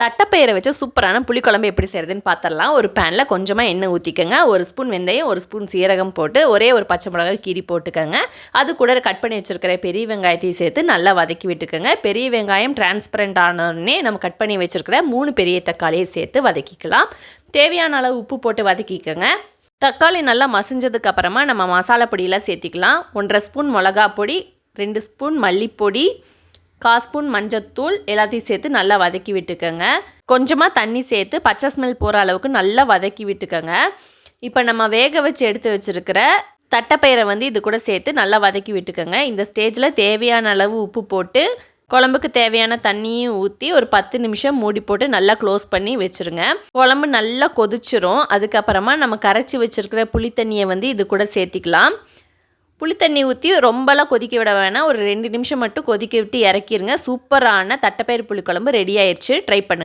தட்டைப்பயிரை வச்சு சூப்பரான புளிக்குழம்பு எப்படி செய்கிறதுன்னு பார்த்துடலாம். ஒரு பேனில் கொஞ்சமாக எண்ணெய் ஊற்றிக்கோங்க. ஒரு ஸ்பூன் வெந்தயம், ஒரு ஸ்பூன் சீரகம் போட்டு ஒரே ஒரு பச்சை மிளகாய் கீரி போட்டுக்கோங்க. அது கூட கட் பண்ணி வச்சுருக்கிற பெரிய வெங்காயத்தையும் சேர்த்து நல்லா வதக்கி விட்டுக்கோங்க. பெரிய வெங்காயம் டிரான்ஸ்பரண்ட் ஆனோடனே நம்ம கட் பண்ணி வச்சுருக்கிற 3 பெரிய தக்காளியை சேர்த்து வதக்கிக்கலாம். தேவையான அளவு உப்பு போட்டு வதக்கிக்கோங்க. தக்காளி நல்லா மசிஞ்சதுக்கு அப்புறமா நம்ம மசாலா பொடியெல்லாம் சேர்த்திக்கலாம். 1.5 ஸ்பூன் மிளகா பொடி, 2 ஸ்பூன் மல்லிப்பொடி, 1/4 ஸ்பூன் மஞ்சத்தூள் எல்லாத்தையும் சேர்த்து நல்லா வதக்கி விட்டுக்கோங்க. கொஞ்சமாக தண்ணி சேர்த்து பச்சை ஸ்மெல் போகிற அளவுக்கு நல்லா வதக்கி விட்டுக்கோங்க. இப்போ நம்ம வேக வச்சு எடுத்து வச்சுருக்கிற தட்டைப்பயிரை இது கூட சேர்த்து நல்லா வதக்கி விட்டுக்கோங்க. இந்த ஸ்டேஜில் தேவையான அளவு உப்பு போட்டு குழம்புக்கு தேவையான தண்ணியும் ஊற்றி ஒரு 10 நிமிஷம் மூடி போட்டு நல்லா க்ளோஸ் பண்ணி வச்சுருங்க. குழம்பு நல்லா கொதிச்சிரும். அதுக்கப்புறமா நம்ம கரைச்சி வச்சுருக்கிற புளி தண்ணியை இது கூட சேர்த்திக்கலாம். புளி தண்ணி ஊற்றி ரொம்பலாம் கொதிக்க விட வேணாம். ஒரு 2 நிமிஷம் மட்டும் கொதிக்க விட்டு இறக்கிருங்க. சூப்பரான தட்டைப்பயிறு புளிக்குழம்பு ரெடி ஆயிடுச்சு. ட்ரை பண்ணுங்கள்.